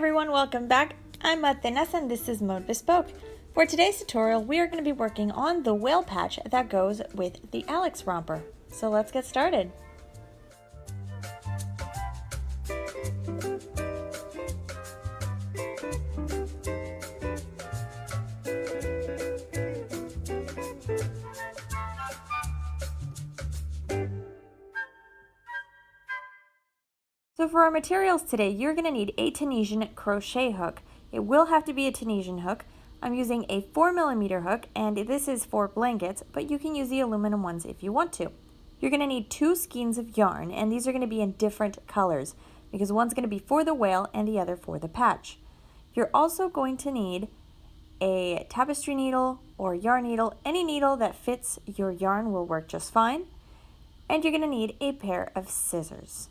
everyone, welcome back. I'm Atenas and this is Mode Bespoke. For today's tutorial, we are going to be working on the whale patch that goes with the Alex romper. So let's get started. So for our materials today, you're going to need a Tunisian crochet hook. It will have to be a Tunisian hook. I'm using a 4mm hook, and this is for blankets, but you can use the aluminum ones if you want to. You're going to need 2 skeins of yarn, and these are going to be in different colors, because one's going to be for the whale and the other for the patch. You're also going to need a tapestry needle or yarn needle. Any needle that fits your yarn will work just fine. And you're going to need a pair of scissors.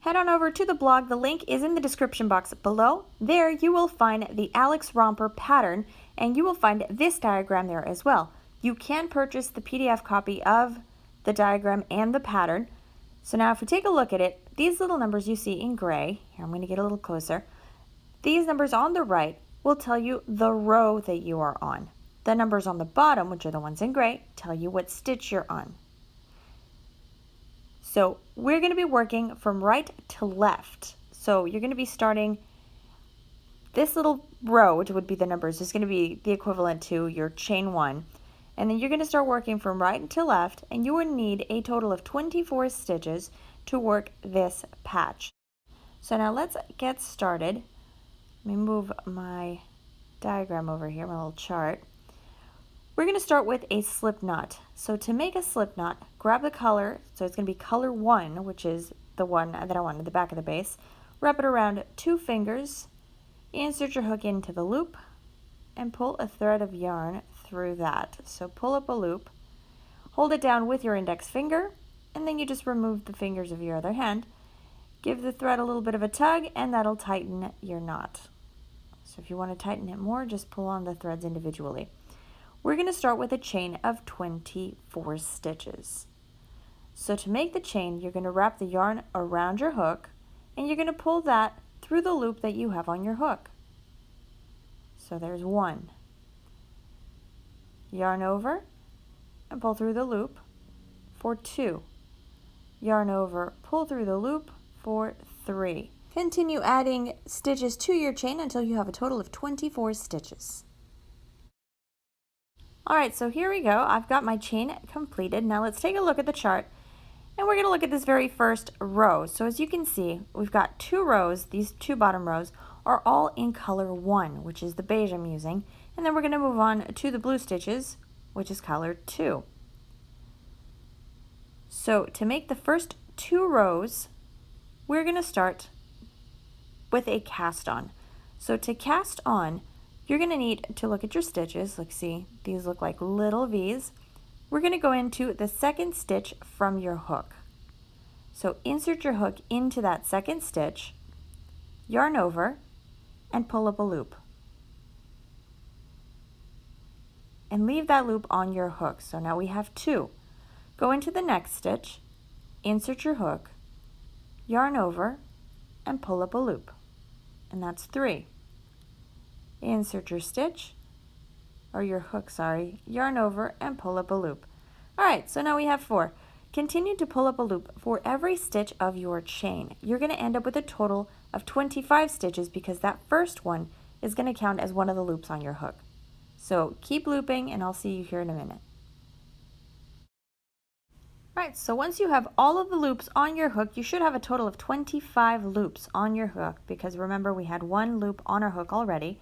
Head on over to the blog. The link is in the description box below. There you will find the Alex romper pattern, and you will find this diagram there as well. You can purchase the PDF copy of the diagram and the pattern. So now if we take a look at it, these little numbers you see in gray, here I'm going to get a little closer, these numbers on the right will tell you the row that you are on. The numbers on the bottom, which are the ones in gray, tell you what stitch you're on. So we're going to be working from right to left. So you're going to be starting this little row, which would be the numbers, is going to be the equivalent to your chain 1. And then you're going to start working from right to left, and you will need a total of 24 stitches to work this patch. So now let's get started. Let me move my diagram over here, my little chart. We're going to start with a slip knot. So to make a slip knot, grab the color, so it's going to be color 1, which is the one that I want at the back of the base. Wrap it around 2 fingers, insert your hook into the loop, and pull a thread of yarn through that. So pull up a loop, hold it down with your index finger, and then you just remove the fingers of your other hand. Give the thread a little bit of a tug, and that'll tighten your knot. So if you want to tighten it more, just pull on the threads individually. We're going to start with a chain of 24 stitches. So to make the chain, you're going to wrap the yarn around your hook, and you're going to pull that through the loop that you have on your hook. So there's 1. Yarn over and pull through the loop for 2. Yarn over, pull through the loop for 3. Continue adding stitches to your chain until you have a total of 24 stitches. Alright, so here we go. I've got my chain completed. Now let's take a look at the chart, and we're going to look at this very first row. So as you can see, we've got 2 rows. These 2 bottom rows are all in color 1, which is the beige I'm using. And then we're going to move on to the blue stitches, which is color 2. So to make the first 2 rows, we're going to start with a cast on. So to cast on, you're going to need to look at your stitches. Look, see, these look like little V's. We're going to go into the second stitch from your hook. So insert your hook into that second stitch, yarn over, and pull up a loop. And leave that loop on your hook. So now we have 2. Go into the next stitch, insert your hook, yarn over, and pull up a loop. And that's 3. Insert your stitch, or your hook, sorry, yarn over, and pull up a loop. Alright, so now we have 4. Continue to pull up a loop for every stitch of your chain. You're going to end up with a total of 25 stitches because that first one is going to count as one of the loops on your hook. So keep looping, and I'll see you here in a minute. Alright, so once you have all of the loops on your hook, you should have a total of 25 loops on your hook, because remember we had 1 loop on our hook already.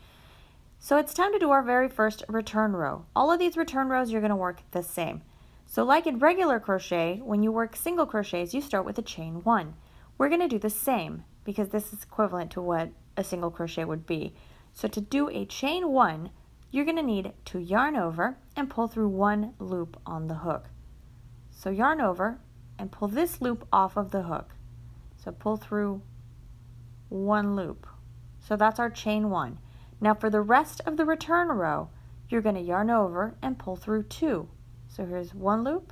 So it's time to do our very first return row. All of these return rows you're going to work the same. So like in regular crochet, when you work single crochets, you start with a chain 1. We're going to do the same because this is equivalent to what a single crochet would be. So to do a chain 1, you're going to need to yarn over and pull through 1 loop on the hook. So yarn over and pull this loop off of the hook. So pull through 1 loop. So that's our chain 1. Now for the rest of the return row, you're going to yarn over and pull through 2. So here's 1 loop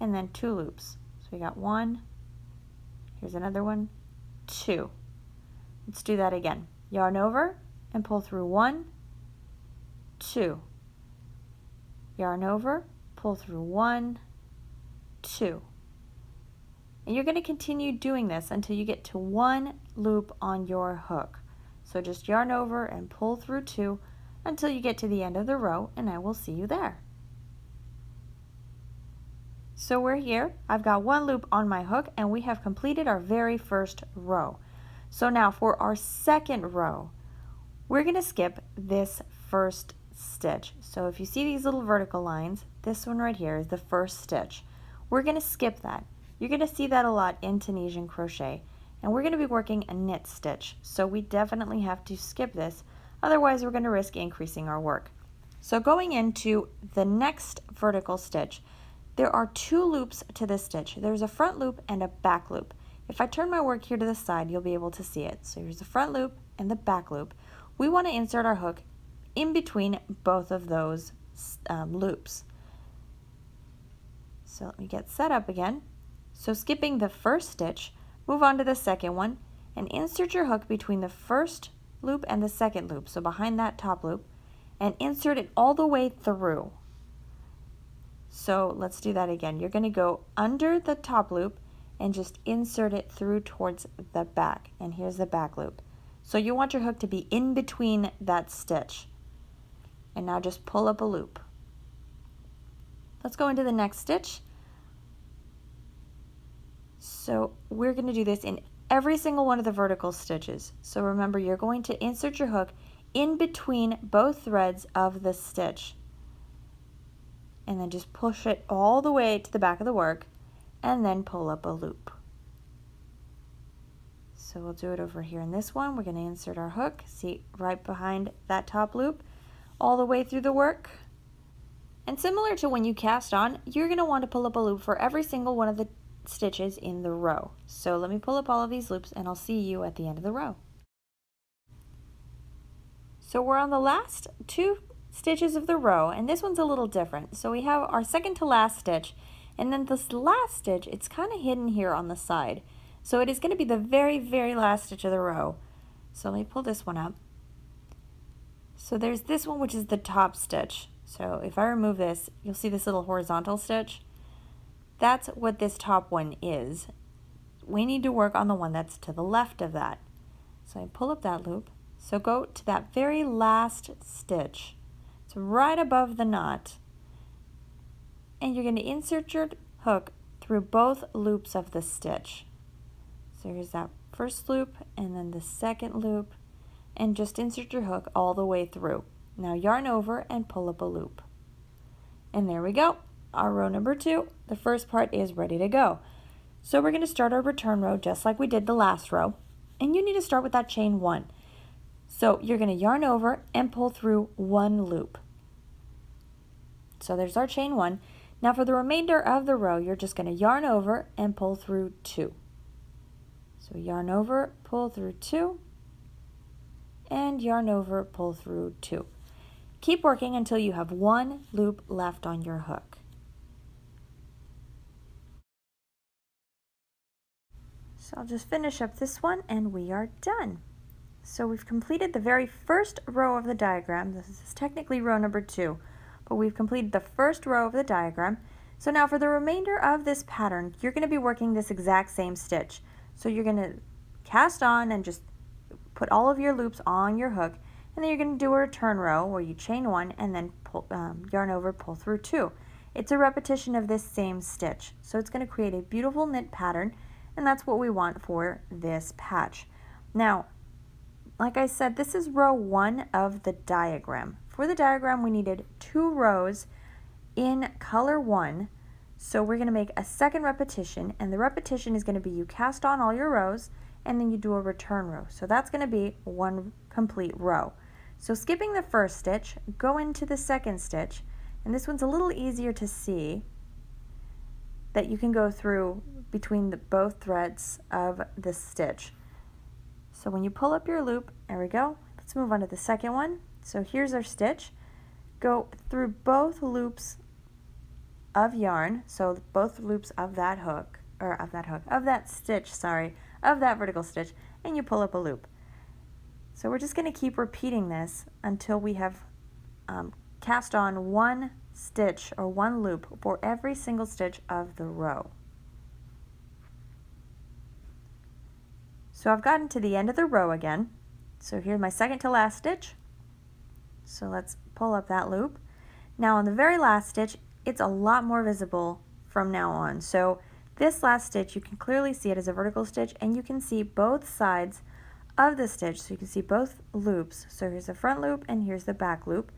and then 2 loops. So we got 1, here's another one, 2. Let's do that again. yarn over and pull through 1, 2, yarn over, pull through 1, 2. And you're going to continue doing this until you get to 1 loop on your hook. So just yarn over and pull through 2 until you get to the end of the row, and I will see you there. So we're here, I've got 1 loop on my hook, and we have completed our very first row. So now for our second row, we're going to skip this first stitch. So if you see these little vertical lines, this one right here is the first stitch. We're going to skip that. You're going to see that a lot in Tunisian crochet, and we're going to be working a knit stitch. So we definitely have to skip this, otherwise we're going to risk increasing our work. So going into the next vertical stitch, there are 2 loops to this stitch. There's a front loop and a back loop. If I turn my work here to the side, you'll be able to see it. So here's the front loop and the back loop. We want to insert our hook in between both of those loops. So let me get set up again. So skipping the first stitch, move on to the second one and insert your hook between the first loop and the second loop, so behind that top loop, and insert it all the way through. So let's do that again. You're going to go under the top loop and just insert it through towards the back, and here's the back loop. So you want your hook to be in between that stitch. And now just pull up a loop. Let's go into the next stitch. So we're going to do this in every single one of the vertical stitches. So remember, you're going to insert your hook in between both threads of the stitch. And then just push it all the way to the back of the work and then pull up a loop. So we'll do it over here in this one. We're going to insert our hook, see, right behind that top loop, all the way through the work. And similar to when you cast on, you're going to want to pull up a loop for every single one of the stitches in the row. So let me pull up all of these loops and I'll see you at the end of the row. So we're on the last 2 stitches of the row, and this one's a little different. So we have our second to last stitch, and then this last stitch, it's kind of hidden here on the side. So it is going to be the very, very last stitch of the row. So let me pull this one up. So there's this one, which is the top stitch. So if I remove this, you'll see this little horizontal stitch. That's what this top one is. We need to work on the one that's to the left of that. So I pull up that loop. So go to that very last stitch. It's right above the knot. And you're going to insert your hook through both loops of the stitch. So here's that first loop and then the second loop, and just insert your hook all the way through. Now yarn over and pull up a loop. And there we go. Our row number 2, the first part is ready to go. So we're going to start our return row just like we did the last row, and you need to start with that chain 1. So you're going to yarn over and pull through 1 loop. So there's our chain 1. Now for the remainder of the row, you're just going to yarn over and pull through 2. So yarn over, pull through 2, and yarn over, pull through 2. Keep working until you have 1 loop left on your hook. So I'll just finish up this one and we are done. So we've completed the very first row of the diagram. This is technically row number 2, but we've completed the first row of the diagram. So now for the remainder of this pattern, you're going to be working this exact same stitch. So you're going to cast on and just put all of your loops on your hook, and then you're going to do a return row where you chain 1 and then pull, yarn over, pull through 2. It's a repetition of this same stitch. So it's going to create a beautiful knit pattern, and that's what we want for this patch. Now, like I said, this is row 1 of the diagram. For the diagram, we needed 2 rows in color 1. So we're going to make a second repetition, and the repetition is going to be you cast on all your rows, and then you do a return row. So that's going to be 1 complete row. So skipping the first stitch, go into the second stitch, and this one's a little easier to see, that you can go through between both threads of the stitch. So when you pull up your loop, there we go. Let's move on to the second one. So here's our stitch. Go through both loops of yarn, so both loops of that hook, of that stitch, sorry, of that vertical stitch, and you pull up a loop. So we're just going to keep repeating this until we have cast on one stitch or one loop for every single stitch of the row. So I've gotten to the end of the row again. So here's my second to last stitch. So let's pull up that loop. Now on the very last stitch, it's a lot more visible from now on. So this last stitch, you can clearly see it as a vertical stitch, and you can see both sides of the stitch. So you can see both loops. So here's the front loop and here's the back loop.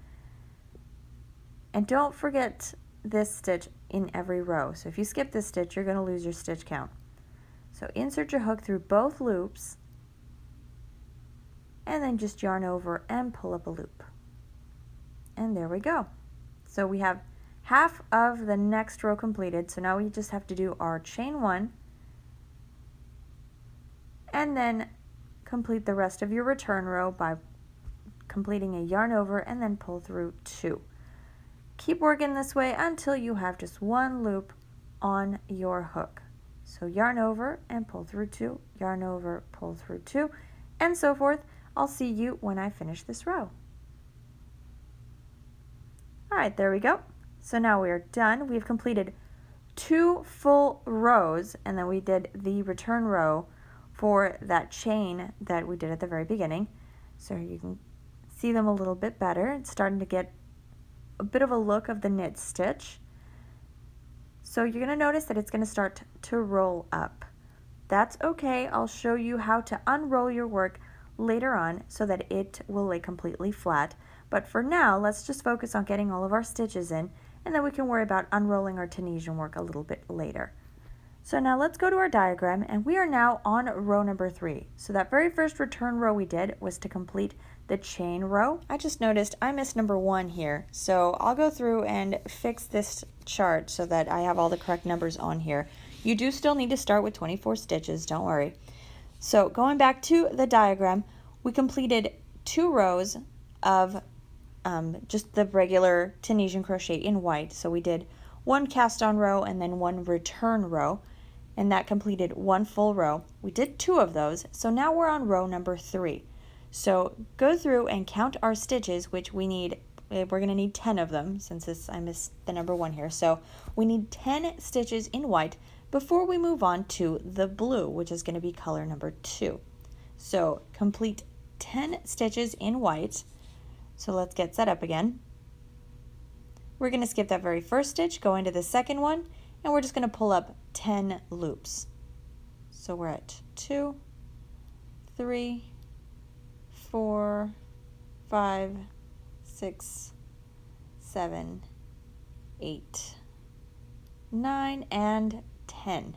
And don't forget this stitch in every row. So if you skip this stitch, you're going to lose your stitch count. So insert your hook through both loops and then just yarn over and pull up a loop. And there we go. So we have half of the next row completed. So now we just have to do our chain 1 and then complete the rest of your return row by completing a yarn over and then pull through 2. Keep working this way until you have just one loop on your hook. So yarn over and pull through 2, yarn over, pull through 2, and so forth. I'll see you when I finish this row. All right, there we go. So now we are done. We've completed 2 full rows, and then we did the return row for that chain that we did at the very beginning. So you can see them a little bit better. It's starting to get a bit of a look of the knit stitch. So you're going to notice that it's going to start to roll up. That's okay. I'll show you how to unroll your work later on so that it will lay completely flat. But for now, let's just focus on getting all of our stitches in, and then we can worry about unrolling our Tunisian work a little bit later. So now let's go to our diagram, and we are now on row number 3. So that very first return row we did was to complete the chain row. I just noticed I missed number 1 here, so I'll go through and fix this chart so that I have all the correct numbers on here. You do still need to start with 24 stitches, don't worry. So going back to the diagram, we completed 2 rows of just the regular Tunisian crochet in white. So we did 1 cast on row and then 1 return row, and that completed 1 full row. We did 2 of those, so now we're on row number 3. So go through and count our stitches, which we need. We're going to need 10 of them since I missed the number 1 here. So we need 10 stitches in white before we move on to the blue, which is going to be color number 2. So complete 10 stitches in white. So let's get set up again. We're going to skip that very first stitch, go into the second one, and we're just going to pull up 10 loops. So we're at 2, 3, 4, 5, 6, 7, 8, 9, and 10.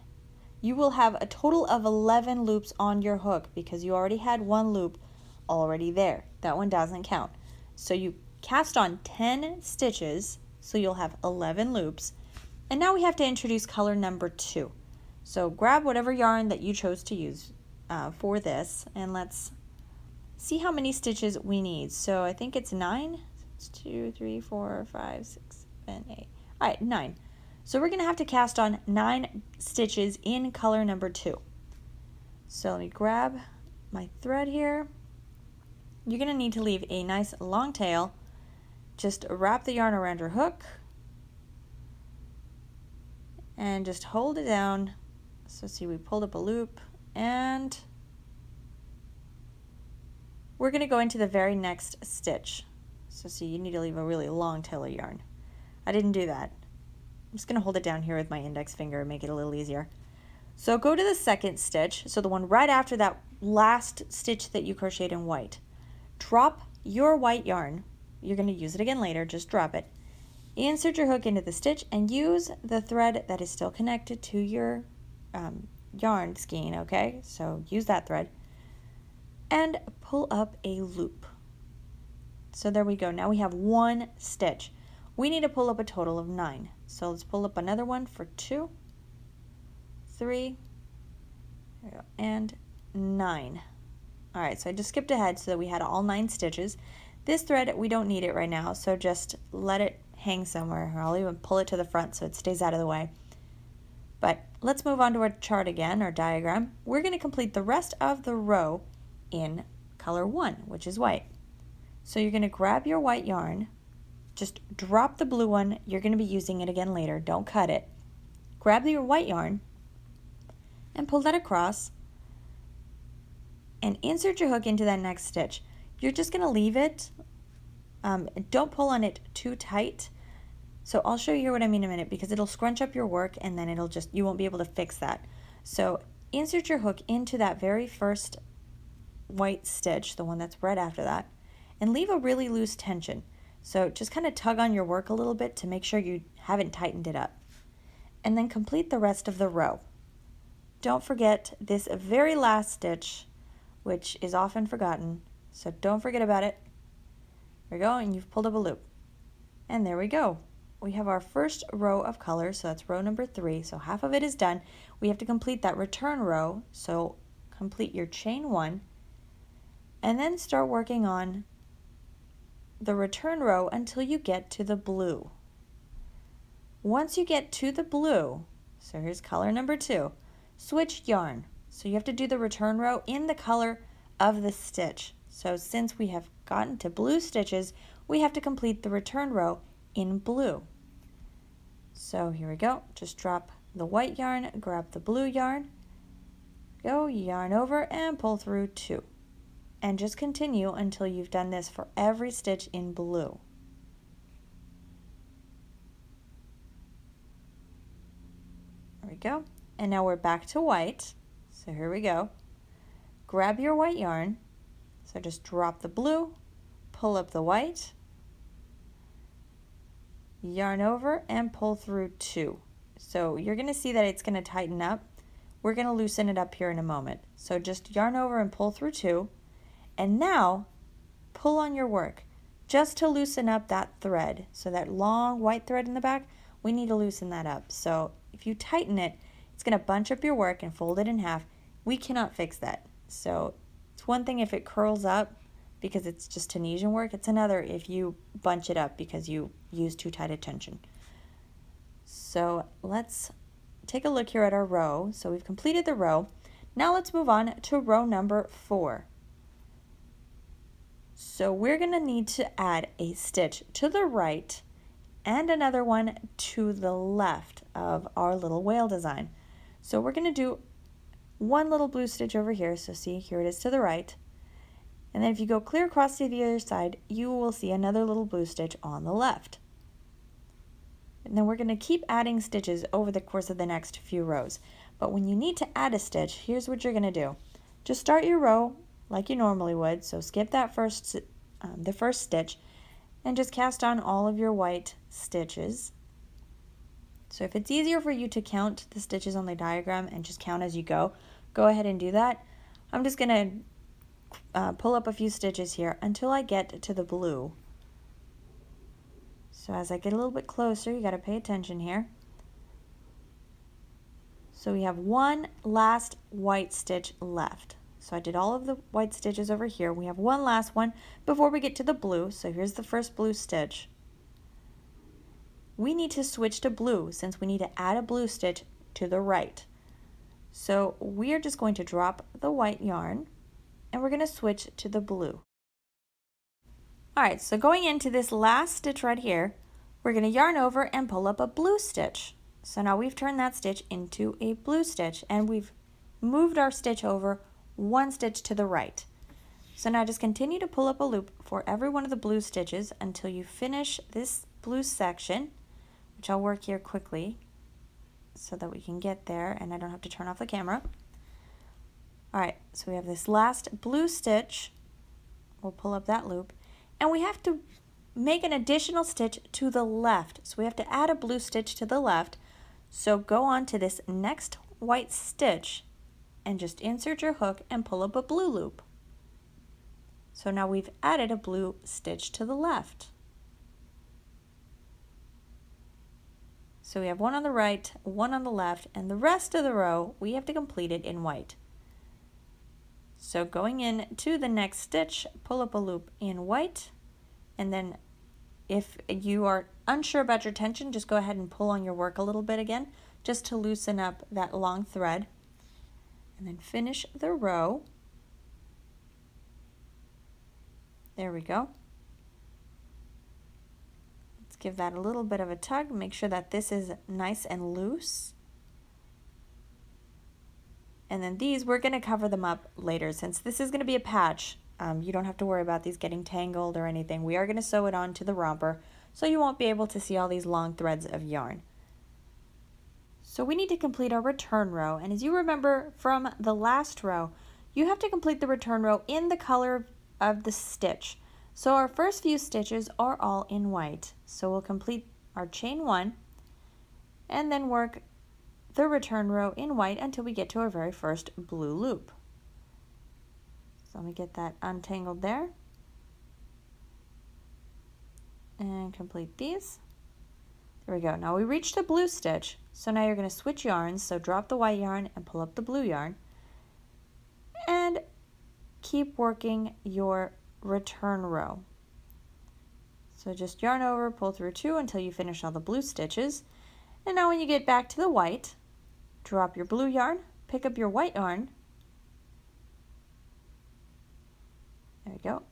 You will have a total of 11 loops on your hook because you already had 1 loop already there. That one doesn't count. So you cast on 10 stitches, so you'll have 11 loops. And now we have to introduce color number 2. So grab whatever yarn that you chose to use for this, and let's see how many stitches we need. So I think it's 9. It's 2, 3, 4, 5, 6, 7, 8. All right, 9. So we're going to have to cast on 9 stitches in color number 2. So let me grab my thread here. You're going to need to leave a nice long tail. Just wrap the yarn around your hook and just hold it down. So see, we pulled up a loop, and we're going to go into the very next stitch. So see, you need to leave a really long tail of yarn. I didn't do that. I'm just going to hold it down here with my index finger and make it a little easier. So go to the second stitch, so the one right after that last stitch that you crocheted in white. Drop your white yarn. You're going to use it again later, just drop it. Insert your hook into the stitch and use the thread that is still connected to your yarn skein, okay? So use that thread and pull up a loop. So there we go. Now we have 1 stitch. We need to pull up a total of 9. So let's pull up another one for 2, 3, and 9. All right, so I just skipped ahead so that we had all 9 stitches. This thread, we don't need it right now, so just let it hang somewhere, or I'll even pull it to the front so it stays out of the way. But let's move on to our chart again, our diagram. We're going to complete the rest of the row in color 1, which is white. So you're going to grab your white yarn, just drop the blue one. You're going to be using it again later. Don't cut it. Grab your white yarn and pull that across and insert your hook into that next stitch. You're just going to leave it. Don't pull on it too tight. So I'll show you here what I mean in a minute, because it'll scrunch up your work and then you won't be able to fix that. So insert your hook into that very first white stitch, the one that's right after that, and leave a really loose tension. So just kind of tug on your work a little bit to make sure you haven't tightened it up. And then complete the rest of the row. Don't forget this very last stitch, which is often forgotten, so don't forget about it. There we go, and you've pulled up a loop. And there we go. We have our first row of colors, so that's row number 3, so half of it is done. We have to complete that return row, so complete your chain 1, and then start working on the return row until you get to the blue. Once you get to the blue, so here's color number 2, switch yarn. So you have to do the return row in the color of the stitch. So since we have gotten to blue stitches, we have to complete the return row in blue. So here we go, just drop the white yarn, grab the blue yarn, go yarn over and pull through 2. And just continue until you've done this for every stitch in blue. There we go. And now we're back to white. So here we go. Grab your white yarn. So just drop the blue, pull up the white, yarn over and pull through 2. So you're going to see that it's going to tighten up. We're going to loosen it up here in a moment. So just yarn over and pull through 2. And now pull on your work just to loosen up that thread. So that long white thread in the back, we need to loosen that up. So if you tighten it, it's going to bunch up your work and fold it in half. We cannot fix that. So it's one thing if it curls up because it's just Tunisian work. It's another if you bunch it up because you use too tight a tension. So let's take a look here at our row. So we've completed the row. Now let's move on to row number 4. So we're going to need to add a stitch to the right and another one to the left of our little whale design. So we're going to do one little blue stitch over here. So see, here it is to the right. And then if you go clear across to the other side, you will see another little blue stitch on the left. And then we're going to keep adding stitches over the course of the next few rows. But when you need to add a stitch, here's what you're going to do. Just start your row like you normally would. So skip that the first stitch and just cast on all of your white stitches. So if it's easier for you to count the stitches on the diagram and just count as you go ahead and do that. I'm just going to pull up a few stitches here until I get to the blue. So as I get a little bit closer, you got to pay attention here. So we have one last white stitch left. So I did all of the white stitches over here. We have one last one before we get to the blue. So here's the first blue stitch. We need to switch to blue since we need to add a blue stitch to the right. So we are just going to drop the white yarn and we're going to switch to the blue. Alright, so going into this last stitch right here, we're going to yarn over and pull up a blue stitch. So now we've turned that stitch into a blue stitch and we've moved our stitch over one stitch to the right. So now just continue to pull up a loop for every one of the blue stitches until you finish this blue section, which I'll work here quickly so that we can get there and I don't have to turn off the camera. Alright, so we have this last blue stitch. We'll pull up that loop and we have to make an additional stitch to the left. So we have to add a blue stitch to the left. So go on to this next white stitch and just insert your hook and pull up a blue loop. So now we've added a blue stitch to the left. So we have one on the right, one on the left, and the rest of the row we have to complete it in white. So going in to the next stitch, pull up a loop in white, and then if you are unsure about your tension, just go ahead and pull on your work a little bit again, just to loosen up that long thread. And then finish the row. There we go. Let's give that a little bit of a tug. Make sure that this is nice and loose. And then these, we're going to cover them up later. Since this is going to be a patch, you don't have to worry about these getting tangled or anything. We are going to sew it onto the romper, so you won't be able to see all these long threads of yarn. So we need to complete our return row, and as you remember from the last row, you have to complete the return row in the color of the stitch. So our first few stitches are all in white. So we'll complete our chain 1 and then work the return row in white until we get to our very first blue loop. So let me get that untangled there and complete these. There we go. Now we reached the blue stitch, so now you're going to switch yarns. So drop the white yarn and pull up the blue yarn and keep working your return row. So just yarn over, pull through 2 until you finish all the blue stitches. And now when you get back to the white, drop your blue yarn, pick up your white yarn. There we go.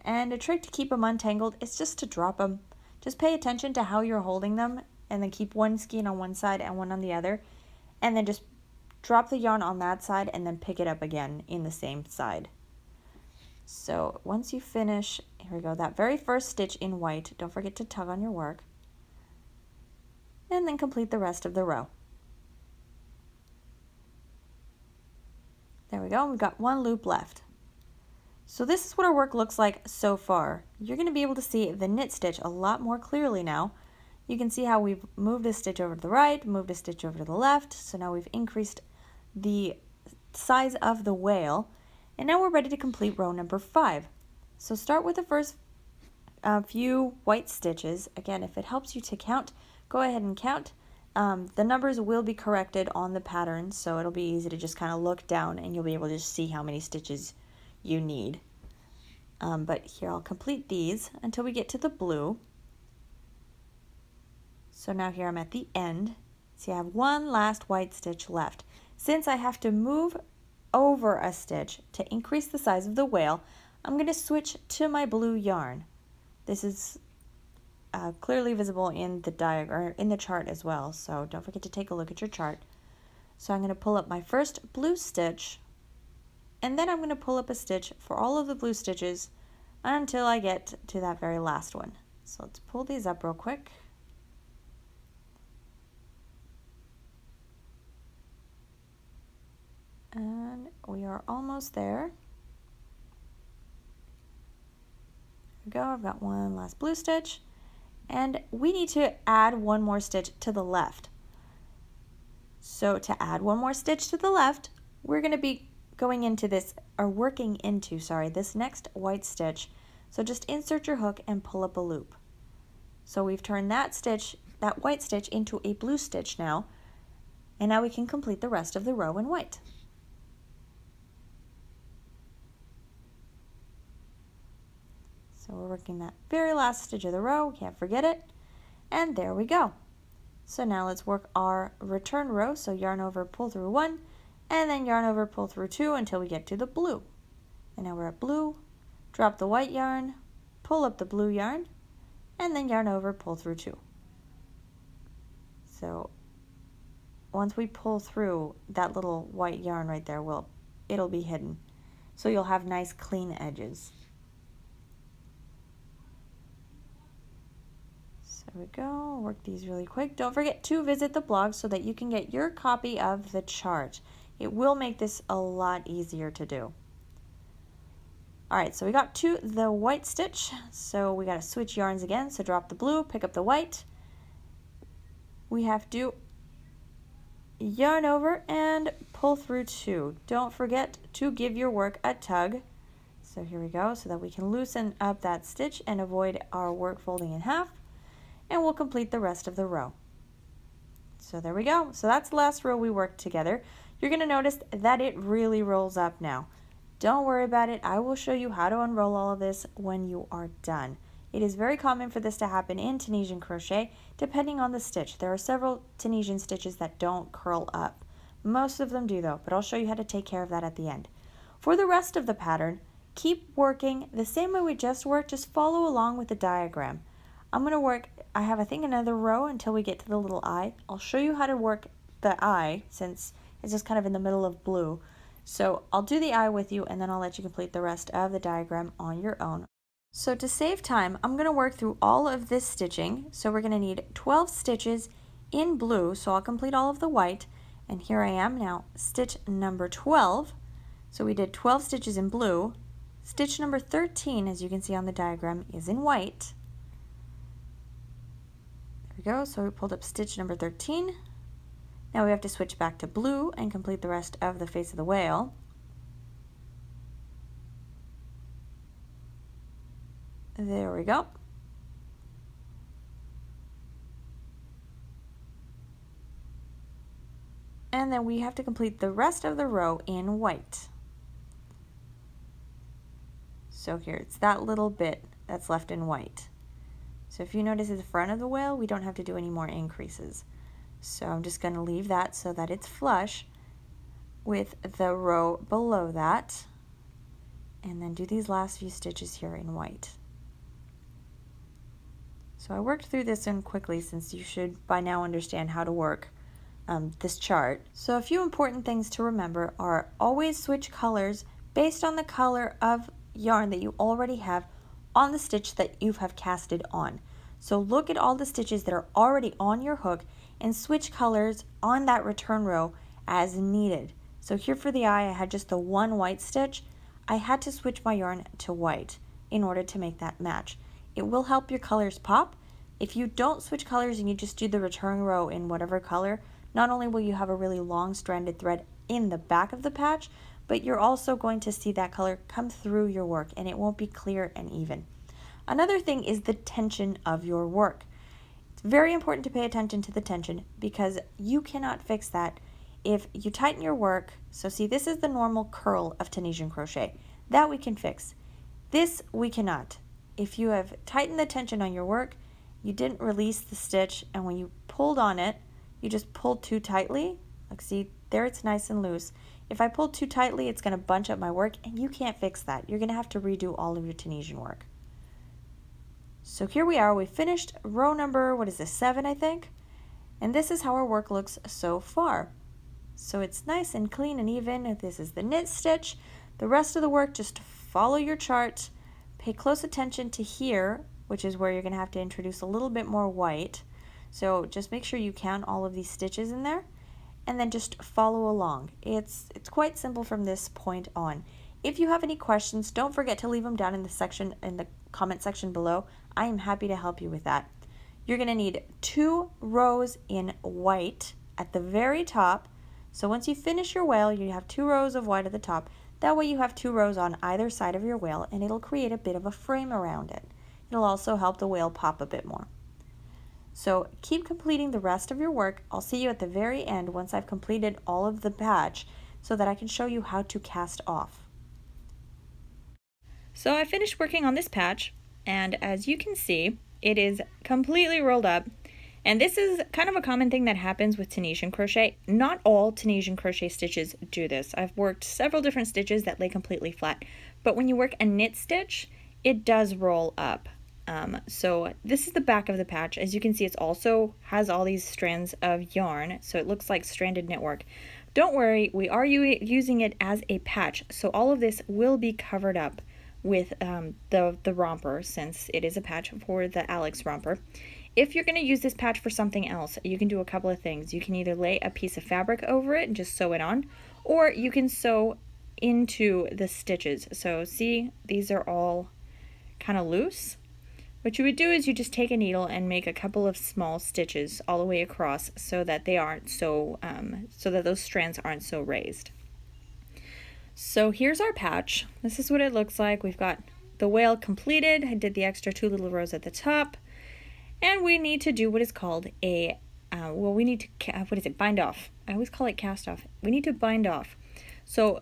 And a trick to keep them untangled is just to drop them. Just pay attention to how you're holding them and then keep one skein on one side and one on the other. And then just drop the yarn on that side and then pick it up again in the same side. So once you finish, here we go, that very first stitch in white, don't forget to tug on your work. And then complete the rest of the row. There we go, we've got one loop left. So this is what our work looks like so far. You're going to be able to see the knit stitch a lot more clearly now. You can see how we've moved a stitch over to the right, moved a stitch over to the left, so now we've increased the size of the whale, and now we're ready to complete row number 5. So start with the first few white stitches. Again, if it helps you to count, go ahead and count. The numbers will be corrected on the pattern, so it'll be easy to just kind of look down and you'll be able to just see how many stitches you need. But here I'll complete these until we get to the blue. So now here I'm at the end. See, I have one last white stitch left. Since I have to move over a stitch to increase the size of the whale, I'm going to switch to my blue yarn. This is clearly visible in the diagram, in the chart as well, so don't forget to take a look at your chart. So I'm going to pull up my first blue stitch, and then I'm going to pull up a stitch for all of the blue stitches until I get to that very last one. So let's pull these up real quick. And we are almost there. There we go, I've got one last blue stitch. And we need to add one more stitch to the left. So to add one more stitch to the left, we're going to be going into this, or working into, this next white stitch. So just insert your hook and pull up a loop. So we've turned that stitch, that white stitch, into a blue stitch now. And now we can complete the rest of the row in white. So we're working that very last stitch of the row, we can't forget it, and there we go. So now let's work our return row, so yarn over, pull through 1, and then yarn over, pull through 2 until we get to the blue. And now we're at blue, drop the white yarn, pull up the blue yarn, and then yarn over, pull through 2. So once we pull through that little white yarn right there, it'll be hidden. So you'll have nice clean edges. There we go, work these really quick. Don't forget to visit the blog so that you can get your copy of the chart. It will make this a lot easier to do. Alright, so we got to the white stitch, so we got to switch yarns again. So drop the blue, pick up the white. We have to yarn over and pull through 2. Don't forget to give your work a tug. So here we go, so that we can loosen up that stitch and avoid our work folding in half. And we'll complete the rest of the row. So there we go. So that's the last row we worked together. You're going to notice that it really rolls up now. Don't worry about it. I will show you how to unroll all of this when you are done. It is very common for this to happen in Tunisian crochet, depending on the stitch. There are several Tunisian stitches that don't curl up. Most of them do though, but I'll show you how to take care of that at the end. For the rest of the pattern, keep working the same way we just worked, just follow along with the diagram. I'm going to work, I have I think another row until we get to the little eye. I'll show you how to work the eye since it's just kind of in the middle of blue. So I'll do the eye with you and then I'll let you complete the rest of the diagram on your own. So to save time, I'm going to work through all of this stitching. So we're going to need 12 stitches in blue, so I'll complete all of the white. And here I am now, stitch number 12. So we did 12 stitches in blue. Stitch number 13, as you can see on the diagram, is in white. There we go, so we pulled up stitch number 13. Now we have to switch back to blue and complete the rest of the face of the whale. There we go. And then we have to complete the rest of the row in white. So here, it's that little bit that's left in white. So if you notice at the front of the whale, we don't have to do any more increases. So I'm just going to leave that so that it's flush with the row below that. And then do these last few stitches here in white. So I worked through this one quickly since you should by now understand how to work this chart. So a few important things to remember are always switch colors based on the color of yarn that you already have on the stitch that you have casted on. So look at all the stitches that are already on your hook and switch colors on that return row as needed. So here for the eye, I had just the one white stitch. I had to switch my yarn to white in order to make that match. It will help your colors pop. If you don't switch colors and you just do the return row in whatever color, not only will you have a really long stranded thread in the back of the patch, but you're also going to see that color come through your work and it won't be clear and even. Another thing is the tension of your work. It's very important to pay attention to the tension because you cannot fix that if you tighten your work. So see, this is the normal curl of Tunisian crochet. That we can fix. This we cannot. If you have tightened the tension on your work, you didn't release the stitch, and when you pulled on it, you just pulled too tightly. Like see, there it's nice and loose. If I pull too tightly, it's going to bunch up my work, and you can't fix that. You're going to have to redo all of your Tunisian work. So here we are. We finished row number, what is this, 7, I think? And this is how our work looks so far. So it's nice and clean and even. This is the knit stitch. The rest of the work, just follow your chart. Pay close attention to here, which is where you're going to have to introduce a little bit more white. So just make sure you count all of these stitches in there and then just follow along. It's quite simple from this point on. If you have any questions, don't forget to leave them down in the comment section below. I am happy to help you with that. You're going to need 2 rows in white at the very top. So once you finish your whale, you have 2 rows of white at the top. That way you have 2 rows on either side of your whale, and it'll create a bit of a frame around it. It'll also help the whale pop a bit more. So keep completing the rest of your work. I'll see you at the very end once I've completed all of the patch so that I can show you how to cast off. So I finished working on this patch, and as you can see, it is completely rolled up. And this is kind of a common thing that happens with Tunisian crochet. Not all Tunisian crochet stitches do this. I've worked several different stitches that lay completely flat, but when you work a knit stitch, it does roll up. So this is the back of the patch. As you can see, it also has all these strands of yarn, so it looks like stranded knitwork. Don't worry, we are using it as a patch, so all of this will be covered up with the romper, since it is a patch for the Alex romper. If you're going to use this patch for something else, you can do a couple of things. You can either lay a piece of fabric over it and just sew it on, or you can sew into the stitches. So see, these are all kind of loose. What you would do is you just take a needle and make a couple of small stitches all the way across so that they aren't so that those strands aren't so raised. So here's our patch. This is what it looks like. We've got the whale completed. I did the extra 2 little rows at the top. And we need to do what is called a, we need to, bind off. I always call it cast off. We need to bind off. So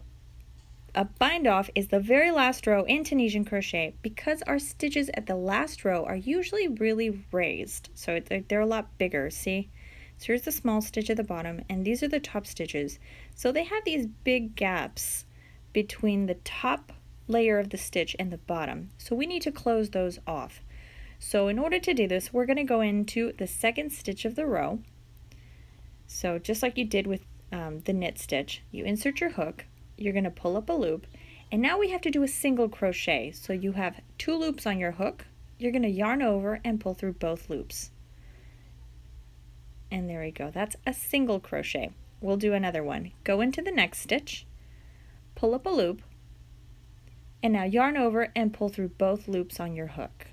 a bind off is the very last row in Tunisian crochet, because our stitches at the last row are usually really raised. So they're a lot bigger, see? So here's the small stitch at the bottom, and these are the top stitches. So they have these big gaps between the top layer of the stitch and the bottom. So we need to close those off. So in order to do this, we're going to go into the second stitch of the row. So just like you did with the knit stitch, you insert your hook, you're going to pull up a loop, and now we have to do a single crochet. So you have 2 loops on your hook, you're going to yarn over and pull through both loops. And there we go, that's a single crochet. We'll do another one. Go into the next stitch, pull up a loop, and now yarn over and pull through both loops on your hook.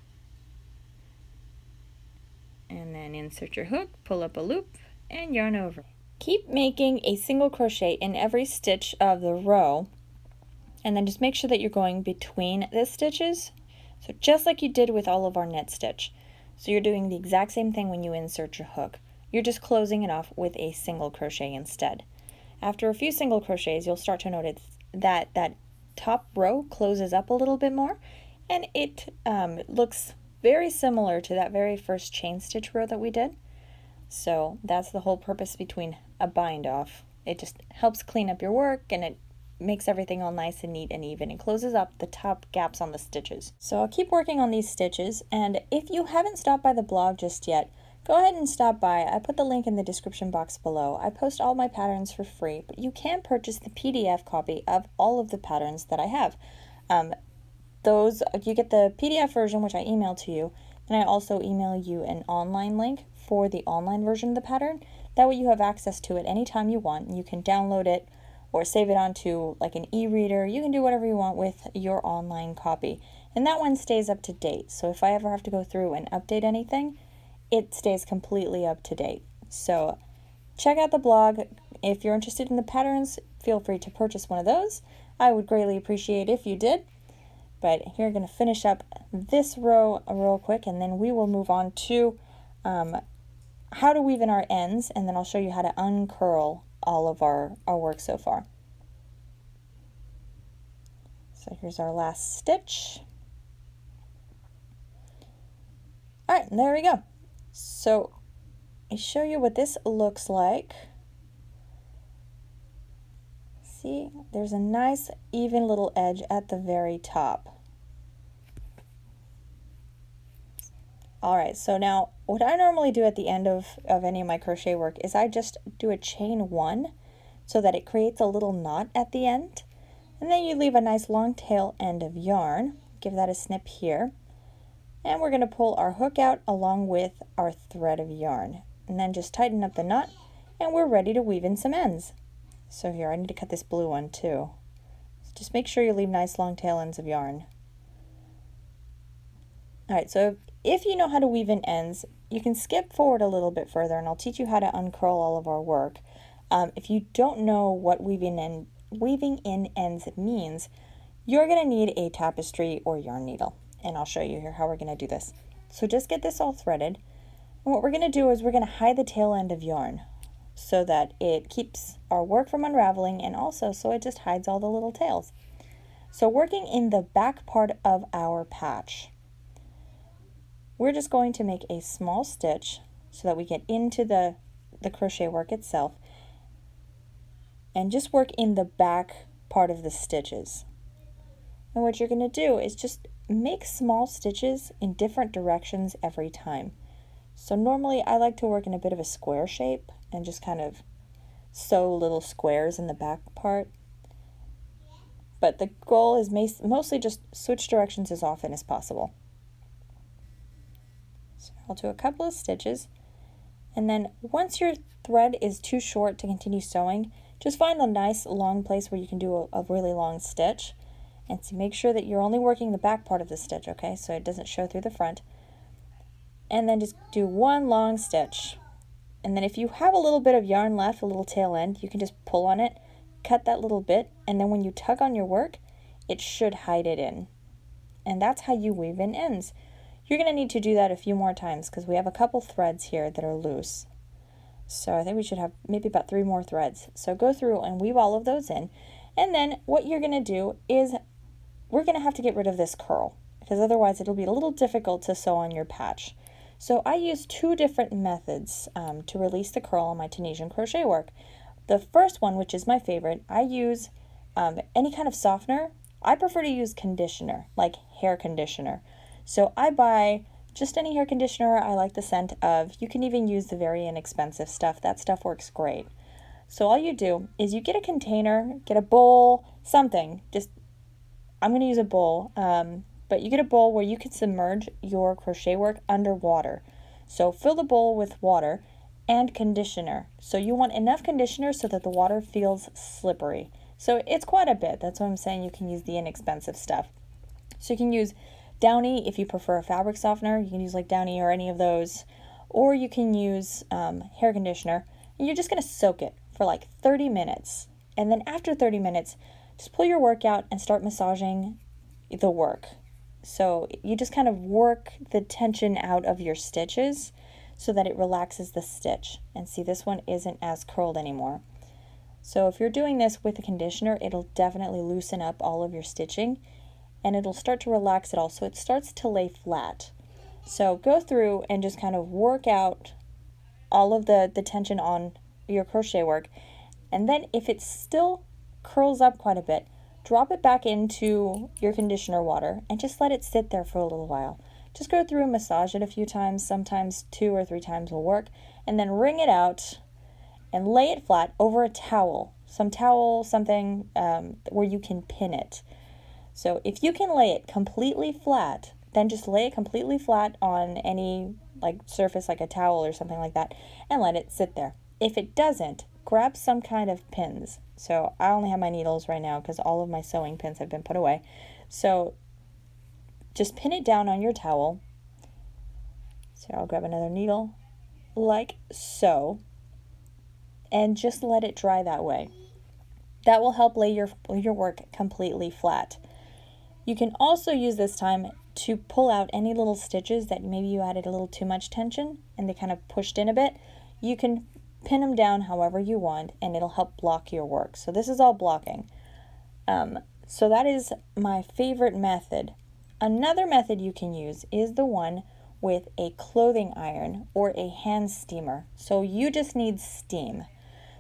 And then insert your hook, pull up a loop, and yarn over. Keep making a single crochet in every stitch of the row, and then just make sure that you're going between the stitches. So just like you did with all of our knit stitch. So you're doing the exact same thing when you insert your hook. You're just closing it off with a single crochet instead. After a few single crochets, you'll start to notice that that top row closes up a little bit more, and it looks very similar to that very first chain stitch row that we did. So that's the whole purpose between a bind off. It just helps clean up your work, and it makes everything all nice and neat and even. It closes up the top gaps on the stitches. So I'll keep working on these stitches, and if you haven't stopped by the blog just yet, go ahead and stop by. I put the link in the description box below. I post all my patterns for free, but you can purchase the PDF copy of all of the patterns that I have. You get the PDF version, which I email to you, and I also email you an online link for the online version of the pattern. That way you have access to it anytime you want. You can download it or save it onto like an e-reader. You can do whatever you want with your online copy. And that one stays up to date. So if I ever have to go through and update anything, it stays completely up to date. So check out the blog. If you're interested in the patterns, feel free to purchase one of those. I would greatly appreciate if you did. But here, I'm going to finish up this row real quick, and then we will move on to how to weave in our ends, and then I'll show you how to uncurl all of our work so far. So here's our last stitch. All right, and there we go. So I show you what this looks like. See, there's a nice even little edge at the very top. All right, so now what I normally do at the end of any of my crochet work is I just do a chain 1 so that it creates a little knot at the end. And then you leave a nice long tail end of yarn. Give that a snip here. And we're going to pull our hook out along with our thread of yarn. And then just tighten up the knot, and we're ready to weave in some ends. So here, I need to cut this blue one too. Just make sure you leave nice long tail ends of yarn. Alright, so if you know how to weave in ends, you can skip forward a little bit further, and I'll teach you how to uncurl all of our work. If you don't know what weaving in ends means, you're going to need a tapestry or yarn needle, and I'll show you here how we're going to do this. So just get this all threaded, and what we're going to do is we're going to hide the tail end of yarn so that it keeps our work from unraveling, and also so it just hides all the little tails. So working in the back part of our patch, we're just going to make a small stitch so that we get into the crochet work itself, and just work in the back part of the stitches. And what you're going to do is just make small stitches in different directions every time. So normally I like to work in a bit of a square shape and just kind of sew little squares in the back part. But the goal is mostly just switch directions as often as possible. So I'll do a couple of stitches, and then once your thread is too short to continue sewing, just find a nice long place where you can do a really long stitch, and to make sure that you're only working the back part of the stitch, okay, so it doesn't show through the front. And then just do one long stitch, and then if you have a little bit of yarn left, a little tail end, you can just pull on it, cut that little bit, and then when you tug on your work, it should hide it in. And that's how you weave in ends. You're going to need to do that a few more times because we have a couple threads here that are loose. So I think we should have maybe about 3 more threads. So go through and weave all of those in. And then what you're going to do is we're going to have to get rid of this curl, because otherwise it'll be a little difficult to sew on your patch. So I use 2 different methods to release the curl on my Tunisian crochet work. The first one, which is my favorite, I use any kind of softener. I prefer to use conditioner, like hair conditioner. So I buy just any hair conditioner I like the scent of. You can even use the very inexpensive stuff. That stuff works great. So all you do is you get a container, get a bowl, something. Just, I'm going to use a bowl, but you get a bowl where you can submerge your crochet work underwater. So fill the bowl with water and conditioner. So you want enough conditioner so that the water feels slippery. So it's quite a bit. That's why I'm saying you can use the inexpensive stuff. So you can use Downy if you prefer a fabric softener. You can use like Downy or any of those. Or you can use hair conditioner. And you're just going to soak it for like 30 minutes. And then after 30 minutes, just pull your work out and start massaging the work. So you just kind of work the tension out of your stitches so that it relaxes the stitch. And see, this one isn't as curled anymore. So if you're doing this with a conditioner, it'll definitely loosen up all of your stitching and it'll start to relax it all. So it starts to lay flat. So go through and just kind of work out all of the tension on your crochet work. And then if it still curls up quite a bit, drop it back into your conditioner water and just let it sit there for a little while. Just go through and massage it a few times, sometimes 2 or 3 times will work, and then wring it out and lay it flat over a towel, something where you can pin it. So if you can lay it completely flat, then just lay it completely flat on any like surface like a towel or something like that and let it sit there. If it doesn't, grab some kind of pins. So I only have my needles right now because all of my sewing pins have been put away. So just pin it down on your towel. So I'll grab another needle like so and just let it dry that way. That will help lay your work completely flat. You can also use this time to pull out any little stitches that maybe you added a little too much tension and they kind of pushed in a bit. You can pin them down however you want and it'll help block your work. So this is all blocking. So that is my favorite method. Another method you can use is the one with a clothing iron or a hand steamer. So you just need steam.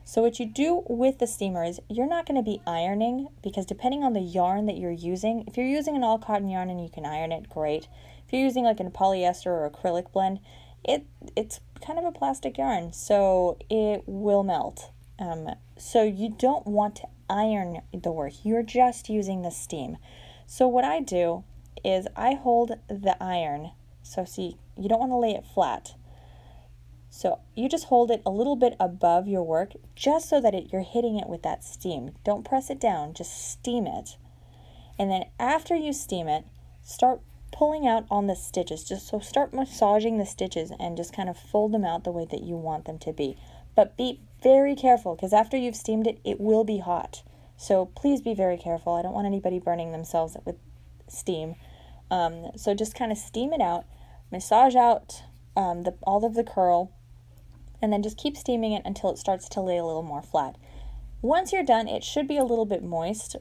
So what you do with the steamer is you're not going to be ironing because depending on the yarn that you're using, if you're using an all cotton yarn and you can iron it, great. If you're using like a polyester or acrylic blend, it's kind of a plastic yarn, so it will melt. So you don't want to iron the work. You're just using the steam. So what I do is I hold the iron. So see, you don't want to lay it flat. So you just hold it a little bit above your work just so that you're hitting it with that steam. Don't press it down, just steam it. And then after you steam it, start pulling out on the stitches. So start massaging the stitches and just kind of fold them out the way that you want them to be. But be very careful because after you've steamed it, it will be hot. So please be very careful. I don't want anybody burning themselves with steam. So just kind of steam it out, massage out all of the curl, and then just keep steaming it until it starts to lay a little more flat. Once you're done, it should be a little bit moist,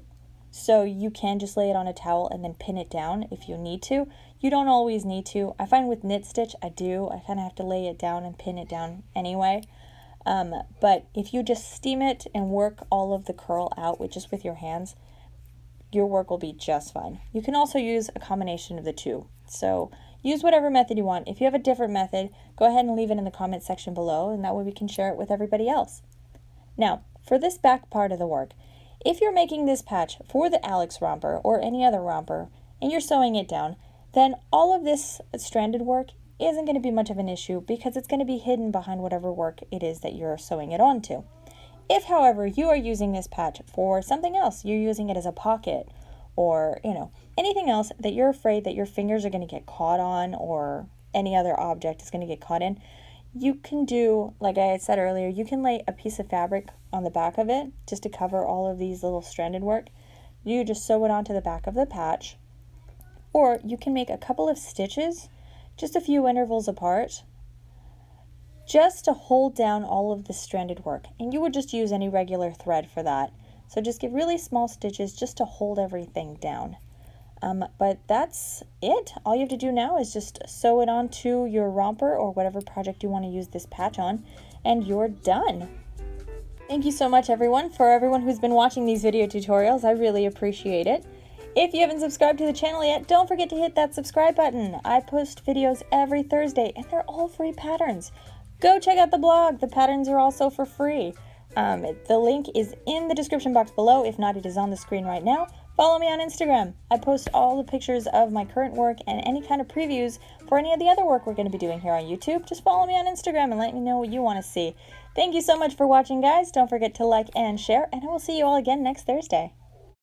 so you can just lay it on a towel and then pin it down if you need to. You don't always need to. I find with knit stitch, I kind of have to lay it down and pin it down anyway. But if you just steam it and work all of the curl out just with your hands, your work will be just fine. You can also use a combination of the two. So use whatever method you want. If you have a different method, go ahead and leave it in the comment section below, and that way we can share it with everybody else. Now, for this back part of the work, if you're making this patch for the Alex romper or any other romper, and you're sewing it down, then all of this stranded work isn't going to be much of an issue because it's going to be hidden behind whatever work it is that you're sewing it onto. If, however, you are using this patch for something else, you're using it as a pocket or, anything else that you're afraid that your fingers are going to get caught on or any other object is going to get caught in, you can do, like I had said earlier, you can lay a piece of fabric on the back of it just to cover all of these little stranded work. You just sew it onto the back of the patch, or you can make a couple of stitches, just a few intervals apart, just to hold down all of the stranded work. And you would just use any regular thread for that. So just give really small stitches just to hold everything down. But that's it. All you have to do now is just sew it onto your romper or whatever project you want to use this patch on, and you're done. Thank you so much, everyone, for everyone who's been watching these video tutorials. I really appreciate it. If you haven't subscribed to the channel yet, don't forget to hit that subscribe button. I post videos every Thursday, and they're all free patterns. Go check out the blog. The patterns are also for free. The link is in the description box below. If not, it is on the screen right now. Follow me on Instagram. I post all the pictures of my current work and any kind of previews for any of the other work we're going to be doing here on YouTube. Just follow me on Instagram and let me know what you want to see. Thank you so much for watching, guys. Don't forget to like and share, and I will see you all again next Thursday.